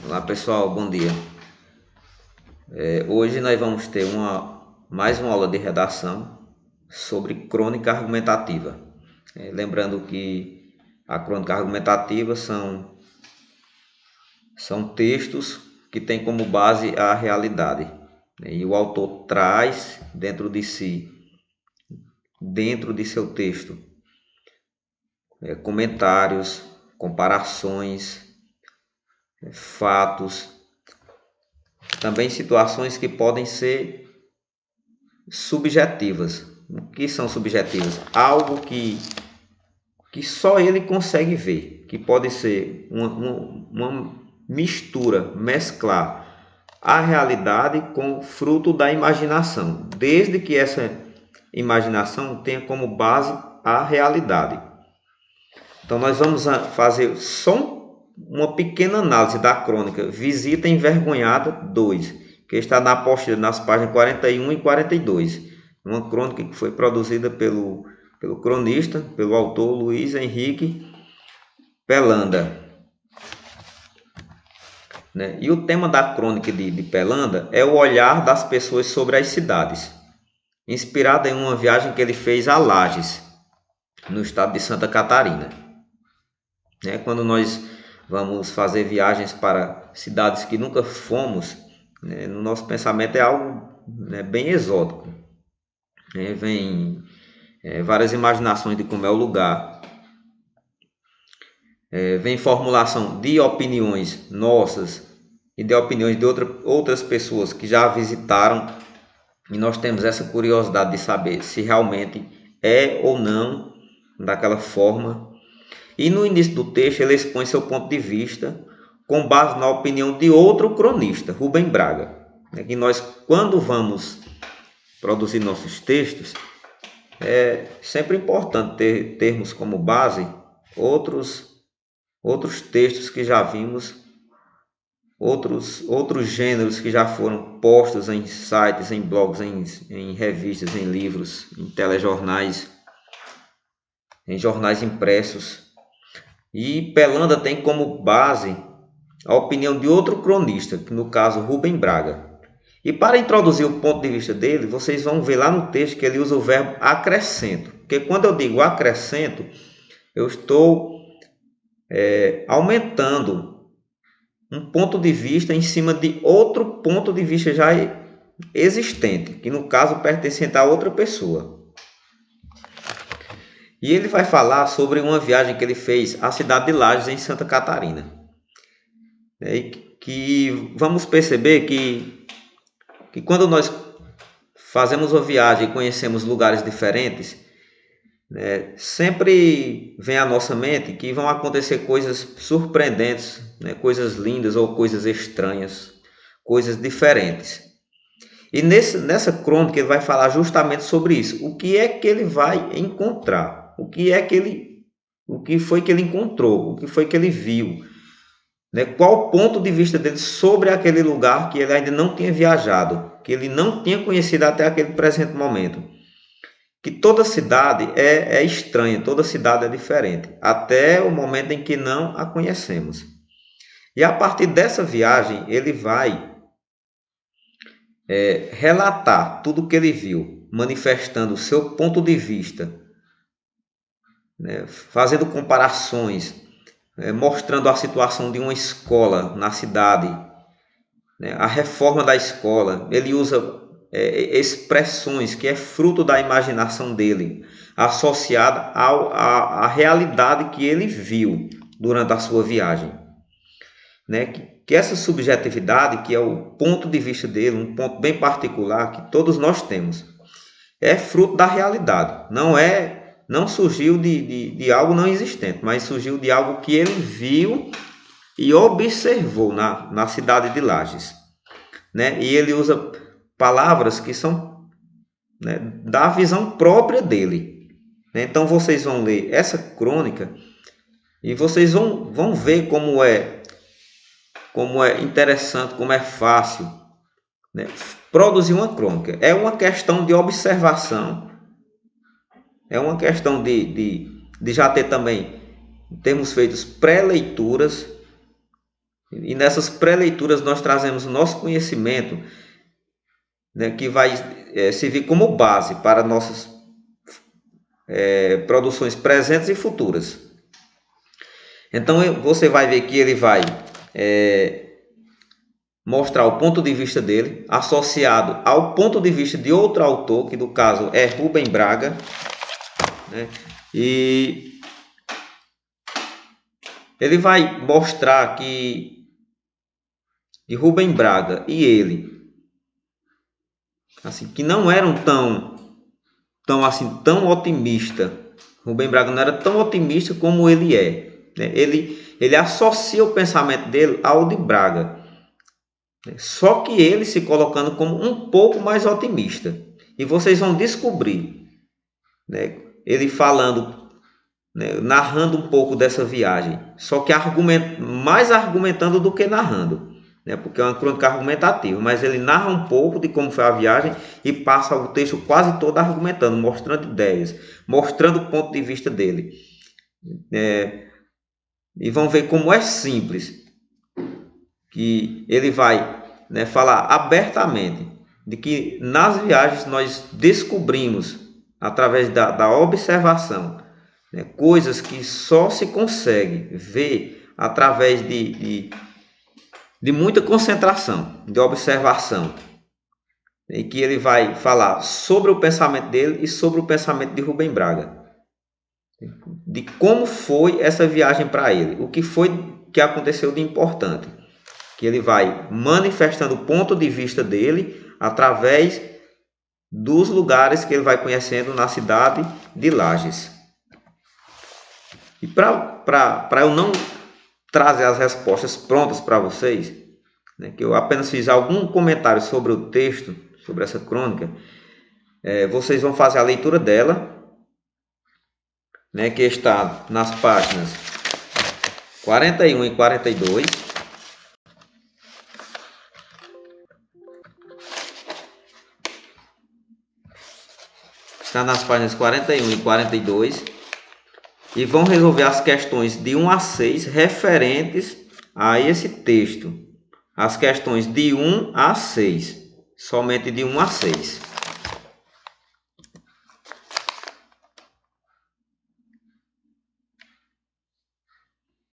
Olá pessoal, bom dia. Hoje nós vamos ter mais uma aula de redação sobre crônica argumentativa. Lembrando que a crônica argumentativa são textos que têm como base a realidade, né? E o autor traz dentro de si, dentro de seu texto, comentários, comparações, fatos, também situações que podem ser subjetivas. O que são subjetivas? Algo que só ele consegue ver, que pode ser uma mistura, mesclar a realidade com o fruto da imaginação, desde que essa imaginação tenha como base a realidade. Então nós vamos fazer só uma pequena análise da crônica Visita Envergonhada 2, que está na apostila nas páginas 41 e 42. Uma crônica que foi produzida pelo cronista, pelo autor Luiz Henrique Pelanda. Né? E o tema da crônica de Pelanda é o olhar das pessoas sobre as cidades, inspirada em uma viagem que ele fez a Lages, no estado de Santa Catarina. Né? Quando nós vamos fazer viagens para cidades que nunca fomos, né, no nosso pensamento é algo, né, bem exótico. Vem várias imaginações de como é o lugar. Vem formulação de opiniões nossas e de opiniões de outras pessoas que já visitaram, e nós temos essa curiosidade de saber se realmente é ou não daquela forma. E no início do texto ele expõe seu ponto de vista com base na opinião de outro cronista, Rubem Braga. Que nós, quando vamos produzir nossos textos, é sempre importante termos como base outros textos que já vimos, outros gêneros que já foram postos em sites, em blogs, em revistas, em livros, em telejornais, em jornais impressos. E Pelanda tem como base a opinião de outro cronista, que no caso Rubem Braga. E para introduzir o ponto de vista dele, vocês vão ver lá no texto que ele usa o verbo acrescento. Porque quando eu digo acrescento, eu estou aumentando um ponto de vista em cima de outro ponto de vista já existente, que no caso pertencente a outra pessoa. E ele vai falar sobre uma viagem que ele fez à cidade de Lages, em Santa Catarina. Que vamos perceber que quando nós fazemos uma viagem e conhecemos lugares diferentes, né, sempre vem à nossa mente que vão acontecer coisas surpreendentes, né, coisas lindas ou coisas estranhas, coisas diferentes. E nessa crônica ele vai falar justamente sobre isso. O que é que ele vai encontrar? O que foi que ele encontrou? O que foi que ele viu? Né? Qual o ponto de vista dele sobre aquele lugar que ele ainda não tinha viajado, que ele não tinha conhecido até aquele presente momento? Que toda cidade é estranha, toda cidade é diferente, até o momento em que não a conhecemos. E a partir dessa viagem ele vai relatar tudo o que ele viu, manifestando o seu ponto de vista, né, fazendo comparações, mostrando a situação de uma escola na cidade, né, a reforma da escola. Ele usa expressões que é fruto da imaginação dele, associada à realidade que ele viu durante a sua viagem. Né? Que essa subjetividade, que é o ponto de vista dele, um ponto bem particular que todos nós temos, é fruto da realidade. Não surgiu de algo não existente, mas surgiu de algo que ele viu e observou na cidade de Lages. Né? E ele usa palavras que são, né, da visão própria dele. Então vocês vão ler essa crônica e vocês vão ver como é interessante, como é fácil, né, produzir uma crônica. É uma questão de observação, é uma questão de já ter também, termos feito pré-leituras, E nessas pré-leituras nós trazemos o nosso conhecimento, né, que vai servir como base para nossas produções presentes e futuras. Então você vai ver que ele vai mostrar o ponto de vista dele, associado ao ponto de vista de outro autor, que no caso é Rubem Braga, né? E ele vai mostrar que Rubem Braga e ele, assim, que não eram tão otimista. Rubem Braga não era tão otimista como ele é, né? Ele associa o pensamento dele ao de Braga, só que ele se colocando como um pouco mais otimista. E vocês vão descobrir, né, ele falando, né, narrando um pouco dessa viagem, só que mais argumentando do que narrando, né, porque é uma crônica argumentativa, mas ele narra um pouco de como foi a viagem e passa o texto quase todo argumentando, mostrando ideias, mostrando o ponto de vista dele. E vão ver como é simples, que ele vai, né, falar abertamente de que nas viagens nós descobrimos, através da observação, né, coisas que só se consegue ver através de muita concentração, de observação. E que ele vai falar sobre o pensamento dele e sobre o pensamento de Rubem Braga, de como foi essa viagem para ele, o que foi que aconteceu de importante, que ele vai manifestando o ponto de vista dele através dos lugares que ele vai conhecendo na cidade de Lages. E para eu não trazer as respostas prontas para vocês, né, que eu apenas fiz algum comentário sobre o texto, sobre essa crônica, vocês vão fazer a leitura dela, né, que está nas páginas 41 e 42. Está nas páginas 41 e 42. E vão resolver as questões de 1 a 6 referentes a esse texto. As questões de 1 a 6. Somente de 1 a 6.